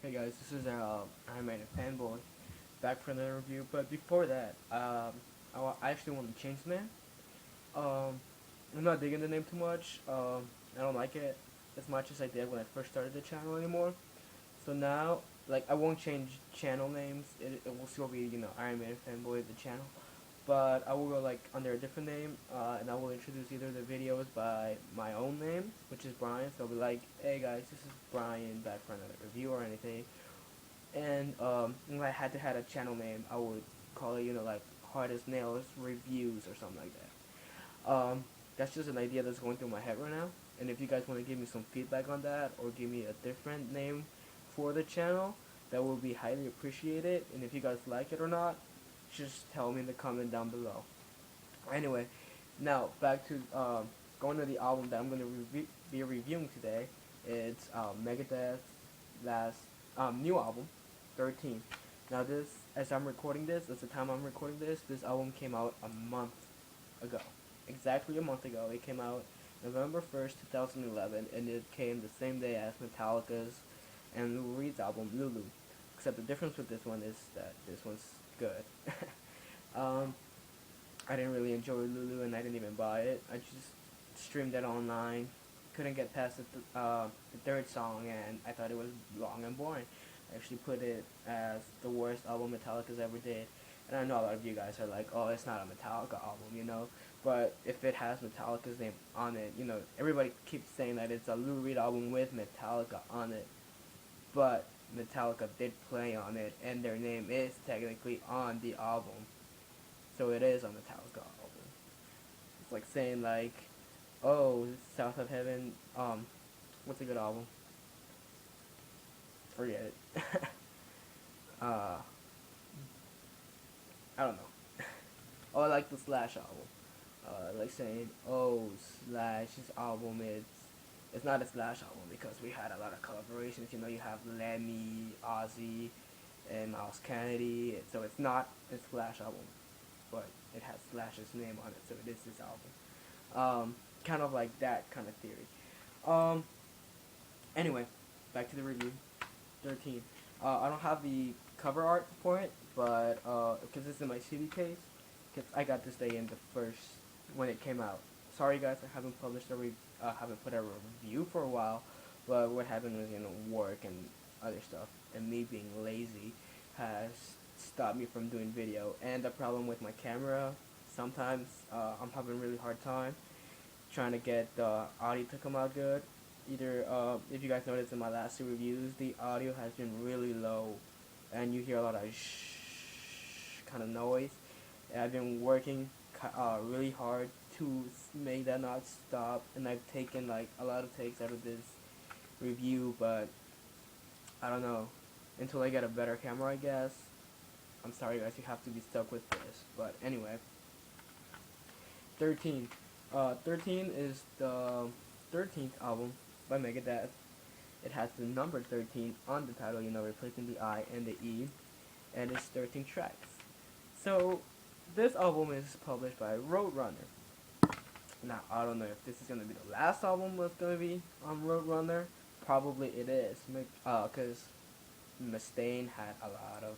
Hey guys, this is I'm a fanboy back for another review. But before that, I actually want to change the name. Um, I'm not digging the name too much. I don't like it as much as I did when I first started the channel anymore. So now, like, I won't change channel names. It will still be Iron Man fanboy the channel, but I will go like under a different name, and I will introduce either the videos by my own name, which is Brian. So I'll be like, hey guys, this is Brian back for another review or anything. And if I had to had a channel name, I would call it like Hard as Nails Reviews or something like that. That's just an idea that's going through my head right now. And if you guys want to give me some feedback on that or give me a different name for the channel, that would be highly appreciated. And if you guys like it or not, just tell me in the comment down below. Anyway, now back to going to the album that I'm going to be reviewing today. It's Megadeth last new album, 13. Now this, as I'm recording this, at the time I'm recording this album came out a month ago. Exactly a month ago. It came out November 1st, 2011, and it came the same day as Metallica's and Lou Reed's album, Lulu. Except the difference with this one is that this one's good. um, I didn't really enjoy Lulu, and I didn't even buy it. I just streamed it online. Couldn't get past the third song, and I thought it was long and boring. I actually put it as the worst album Metallica's ever did. And I know a lot of you guys are like, oh, it's not a Metallica album. But if it has Metallica's name on it, everybody keeps saying that it's a Lou Reed album with Metallica on it. But Metallica did play on it, and their name is technically on the album. So it is a Metallica album. It's like saying like, oh, South of Heaven. What's a good album? Forget it. uh, I don't know. Oh, I like the Slash album. Like saying, oh, Slash's album is. It's not a Slash album because we had a lot of collaborations. You have Lemmy, Ozzy, and Miles Kennedy. So it's not a Slash album, but it has Slash's name on it, so it is his album. Kind of like that kind of theory. Um, anyway, back to the review. 13. I don't have the cover art for it, but because it's in my CD case, because I got this day in the first when it came out. Sorry guys, I haven't published haven't put a review for a while, but what happened was work and other stuff, and me being lazy has stopped me from doing video. And the problem with my camera, sometimes I'm having a really hard time trying to get the audio to come out good. Either if you guys noticed in my last two reviews, the audio has been really low, and you hear a lot of shh kind of noise. And I've been working really hard to make that not stop, and I've taken like a lot of takes out of this review, but I don't know. Until I get a better camera, I guess. I'm sorry guys, you have to be stuck with this. But anyway, 13. 13 is the 13th album by Megadeth. It has the number 13 on the title, replacing the I and the E, and it's 13 tracks. So, this album is published by Roadrunner. Now, I don't know if this is going to be the last album that's going to be on Roadrunner. Probably it is, because Mustaine had a lot of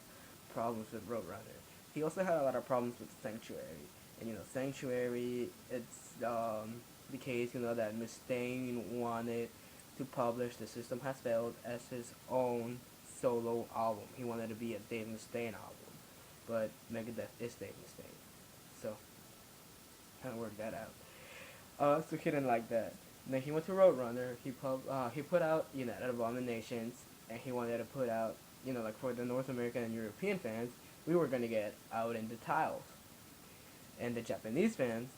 problems with Roadrunner. He also had a lot of problems with Sanctuary. And Sanctuary, it's the case, that Mustaine wanted to publish The System Has Failed as his own solo album. He wanted to be a Dave Mustaine album. But Megadeth is Dave Mustaine. So, kind of worked that out. So he didn't like that. And then he went to Roadrunner. He put out at Abominations, and he wanted to put out like for the North American and European fans, we were gonna get Out in the Tiles, and the Japanese fans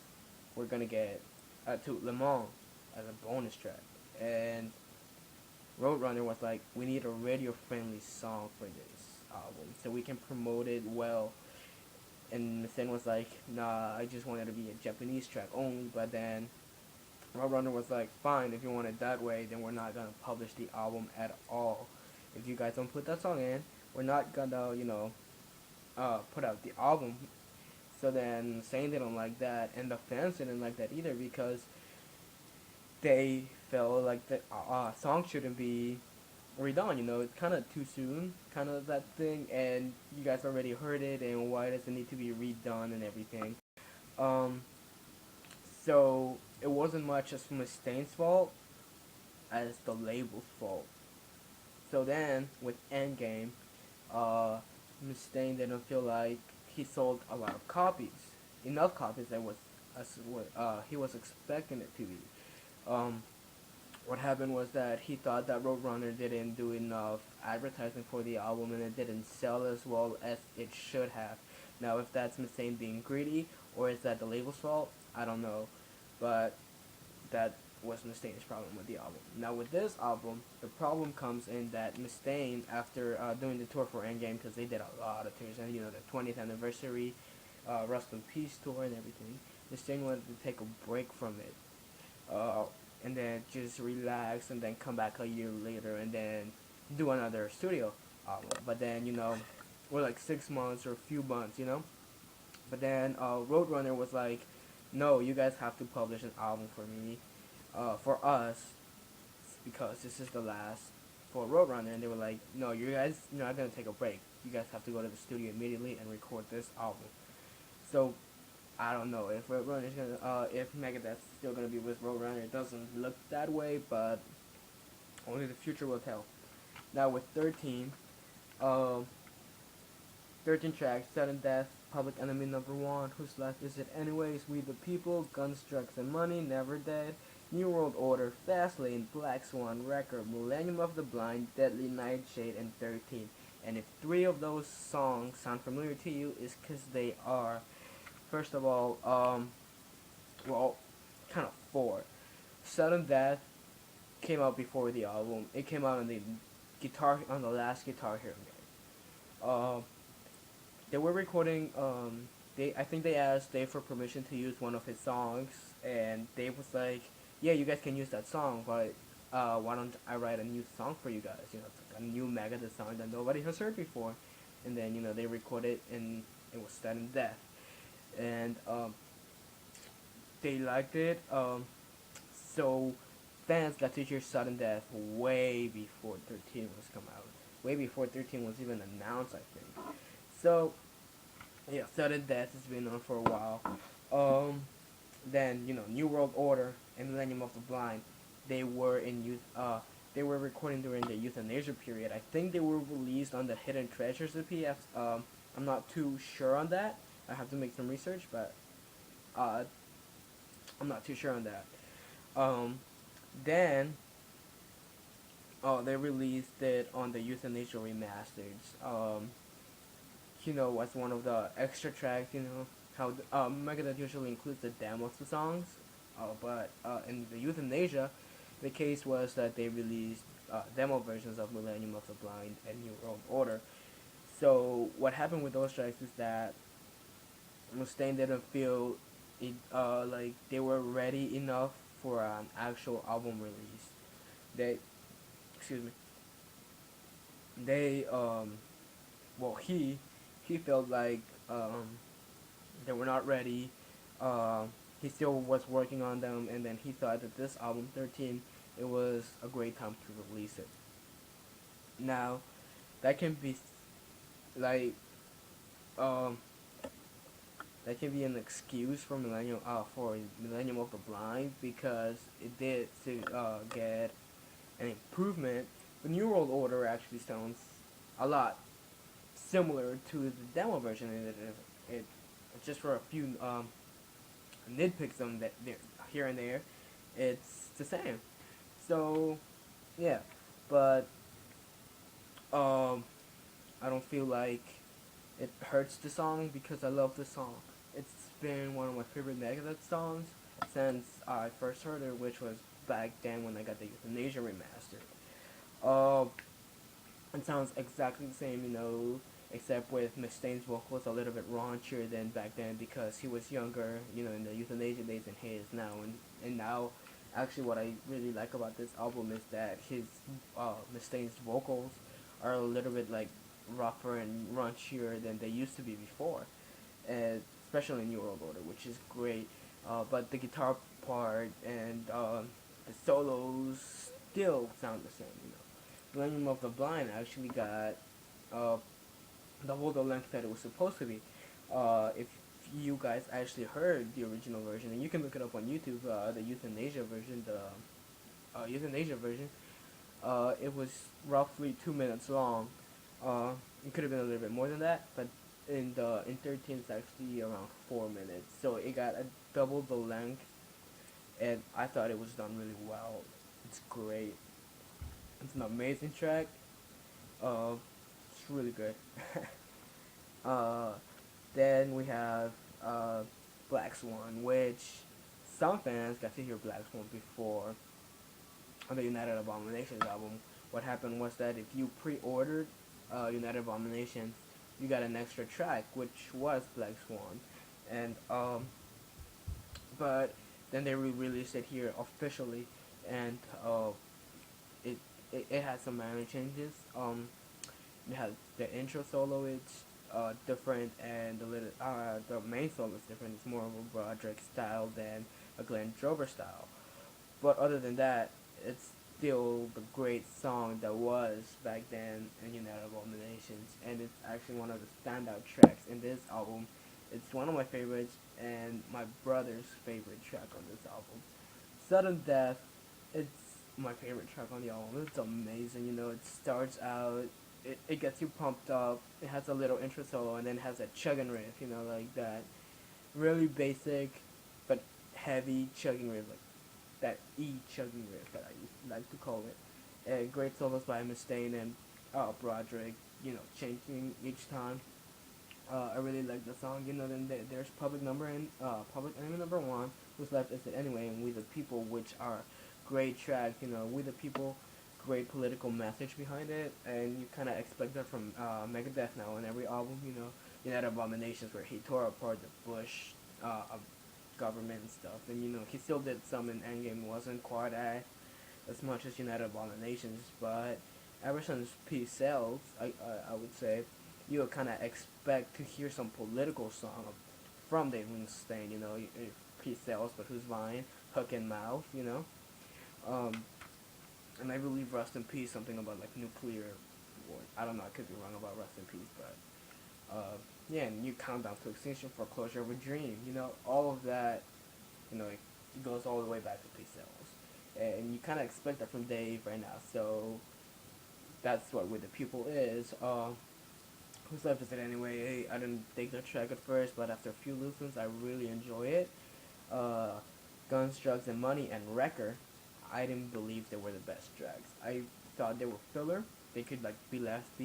were gonna get Tout Le Monde as a bonus track. And Roadrunner was like, we need a radio friendly song for this album so we can promote it well. And Mustaine was like, nah, I just wanted to be a Japanese track only. But then Roadrunner was like, fine, if you want it that way, then we're not gonna publish the album at all. If you guys don't put that song in, we're not gonna, put out the album. So then Mustaine didn't like that, and the fans didn't like that either because they felt like the song shouldn't be redone. You know, it's kind of too soon, kind of that thing, and you guys already heard it. And why does it need to be redone and everything? Um, so it wasn't much as Mustaine's fault as the label's fault. So then with Endgame, uh, Mustaine didn't feel like he sold a lot of copies, enough copies that was as what he was expecting it to be. Um, what happened was that he thought that Roadrunner didn't do enough advertising for the album and it didn't sell as well as it should have. Now, if that's Mustaine being greedy or is that the label's fault, I don't know, but that was Mustaine's problem with the album. Now with this album, the problem comes in that Mustaine, after doing the tour for Endgame, because they did a lot of tours, and you know the 20th anniversary, Rust in Peace tour and everything, Mustaine wanted to take a break from it, uh, and then just relax, and then come back a year later, and then do another studio album. But then we're like 6 months or a few months, But then Roadrunner was like, no, you guys have to publish an album for me, for us, because this is the last for Roadrunner. And they were like, no, you guys, you're not going to take a break. You guys have to go to the studio immediately and record this album. So, I don't know if Roadrunner is going to, if Megadeth's still going to be with Roadrunner. It doesn't look that way, but only the future will tell. Now with 13, um, 13 tracks, Sudden Death, Public Enemy #1, Whose Life Is It Anyways, We the People, Guns, Drugs and Money, Never Dead, New World Order, Fastlane, Black Swan, Record, Millennium of the Blind, Deadly Nightshade, and 13. And if 3 of those songs sound familiar to you, it's because they are. First of all, well, kind of 4. Sudden Death came out before the album. It came out on the last Guitar Hero game. They were recording. I think they asked Dave for permission to use one of his songs, and Dave was like, "Yeah, you guys can use that song, but why don't I write a new song for you guys? It's like a new Megadeth song that nobody has heard before." And then they recorded, and it was Sudden Death, and they liked it. So fans got to hear Sudden Death way before 13 was come out, way before 13 was even announced, I think. So yeah, Sudden Death has been on for a while. Then New World Order and Millennium of the Blind, they were in youth. They were recording during the euthanasia period. I think they were released on the Hidden Treasures EP. I'm not too sure on that. I have to make some research, but uh, I'm not too sure on that. Um, then they released it on the Euthanasia remasters. As one of the extra tracks. How Megadeth usually includes the demos to songs, but in the Euthanasia, the case was that they released demo versions of Millennium of the Blind and New World Order. So what happened with those tracks is that Mustaine didn't feel like they were ready enough for an actual album release. They, excuse me, they well he felt like they were not ready. He still was working on them, and then he thought that this album 13, it was a great time to release it. Now, that can be like um, that can be an excuse for Millennium of the Blind because it did to get an improvement. The New World Order actually sounds a lot similar to the demo version. It just for a few nitpicks on that here and there, it's the same. So yeah, but I don't feel like it hurts the song because I love the song. It's been one of my favorite Megadeth songs since I first heard it, which was back then when I got the Euthanasia remastered. Uh, it sounds exactly the same, except with Mustaine's vocals a little bit raunchier than back then because he was younger, in the Euthanasia days than he is now. And now, actually, what I really like about this album is that his Mustaine's vocals are a little bit like rougher and raunchier than they used to be before, and especially in New World Order, which is great. But the guitar part and the solos still sound the same. Millennium of the Blind actually got uh, double the length that it was supposed to be. If you guys actually heard the original version, and you can look it up on YouTube, the Euthanasia version, it was roughly 2 minutes long. It could have been a little bit more than that, but in 13 it's actually around 4 minutes. So it got a double the length, and I thought it was done really well. It's great. It's an amazing track. Uh, it's really good. uh, then we have Black Swan, which some fans got to hear Black Swan before on the United Abominations album. What happened was that if you pre-ordered United Abominations, you got an extra track, which was Black Swan, and but then they re-released it here officially, and it, it had some minor changes. It has the intro solo, it's different, and the main solo is different. It's more of a Broderick style than a Glenn Drover style. But other than that, it's still the great song that was back then in United Abominations, and it's actually one of the standout tracks in this album. It's one of my favorites and my brother's favorite track on this album. Sudden Death, it's my favorite track on the album. It's amazing, it starts out, it gets you pumped up, it has a little intro solo, and then has a chugging riff, like that. Really basic, but heavy chugging riff, like that chugging riff that I used to like to call it. And great solos by Mustaine and Broderick, changing each time. I really like the song. Then there's Public Enemy Number One, Who's Left Is It Anyway, and We the People, which are great tracks. We the People, great political message behind it, and you kind of expect that from Megadeth now in every album. United Abominations, where he tore apart the Bush government and stuff, and he still did some in Endgame. Wasn't quite as much as United Abominations, but ever since Peace Sells, I would say you would kind of expect to hear some political song from Dave Mustaine, Peace Sells, but who's mine, Hook and Mouth, um, and I believe Rust in Peace, something about like nuclear war. I don't know, I could be wrong about Rust in Peace, but yeah, and you Countdown to Extinction, Foreclosure of a Dream, all of that, it goes all the way back to Peace Sells, and you kind of expect that from Dave right now, so that's what With the People is. Whose Left Is It Anyway? I didn't dig the track at first, but after a few listens, I really enjoy it. Guns, Drugs, and Money, and Wrecker, I didn't believe they were the best tracks. I thought they were filler. They could be left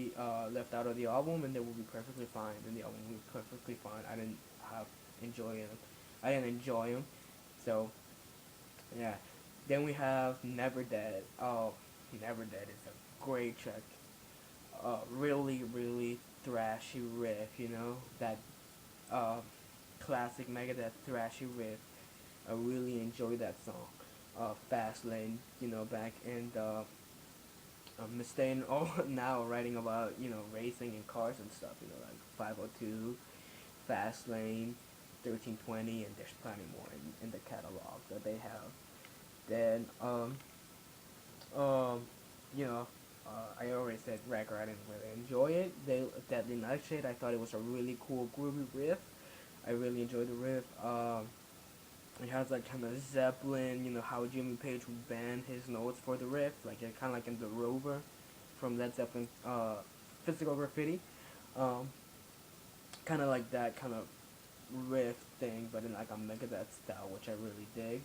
out of the album, and they would be perfectly fine. And the album would be perfectly fine. I didn't enjoy them. I didn't enjoy them. So yeah. Then we have Never Dead. Oh, Never Dead is a great track. Really, really thrashy riff, that classic Megadeth thrashy riff. I really enjoy that song. Fast Lane, back in the Mustaine, now writing about, racing and cars and stuff, like 502, Fast Lane, 1320, and there's plenty more in the catalog that they have. Then, I already said Wrecker, I didn't really enjoy it. Deadly Nightshade, I thought it was a really cool groovy riff. I really enjoyed the riff. It has like kind of Zeppelin, how Jimmy Page would bend his notes for the riff, like kind of like in the Rover from Led Zeppelin, Physical Graffiti. Kind of like that kind of riff thing, but in like a Megadeth style, which I really dig.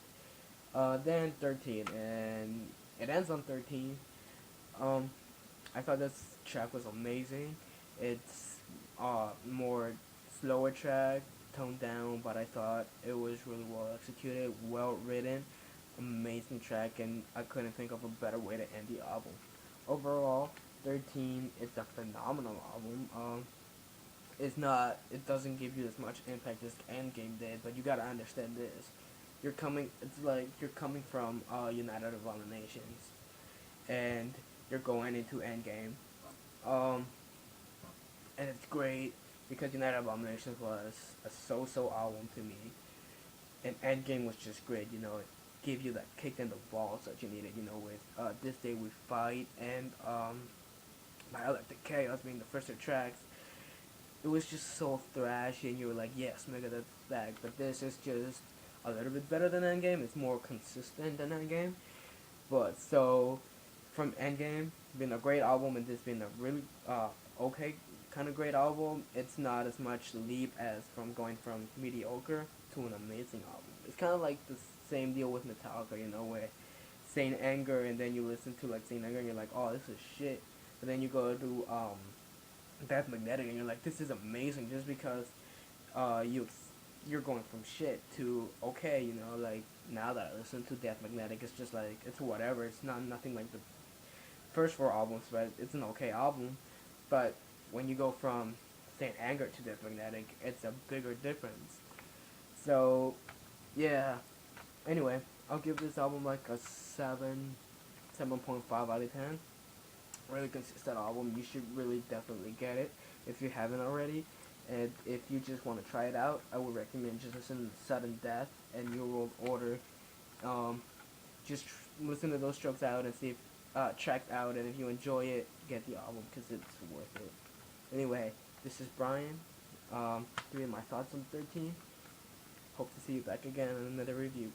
Then 13, and it ends on 13. I thought this track was amazing. It's more slower track, toned down, but I thought it was really well executed, well written, amazing track, and I couldn't think of a better way to end the album. Overall, 13 is a phenomenal album. It doesn't give you as much impact as Endgame did, but you gotta understand this. It's like you're coming from United Abominations, and you're going into Endgame. Um, and it's great because United Abominations was a so-so album to me, and Endgame was just great. give you that kick in the balls that you needed. You know, with This Day We Fight and Electric Chaos being the first two tracks. It was just so thrashy, and you were like, yes, Megadeth back. But this is just a little bit better than Endgame. It's more consistent than Endgame. But so, from Endgame being a great album and this being a really okay kind of great album, it's not as much leap as from going from mediocre to an amazing album. It's kind of like the same deal with Metallica, you know, where Saint Anger and then you listen to like Saint Anger and you're like, oh, this is shit. But then you go to Death Magnetic and you're like, this is amazing, just because you're going from shit to okay, you know, like now that I listen to Death Magnetic, it's just like it's whatever. It's not nothing like the first four albums, but it's an okay album. But when you go from Saint Anger to Death Magnetic, it's a bigger difference. So yeah. Anyway, I'll give this album like a 7.5 out of 10. Really consistent album. You should really definitely get it if you haven't already. And if you just want to try it out, I would recommend just listen to Sudden Death and New World Order. Um, just listen to those strokes out and see if checked out, and if you enjoy it, get the album because it's worth it. Anyway, this is Brian. Giving my thoughts on 13. Hope to see you back again in another review.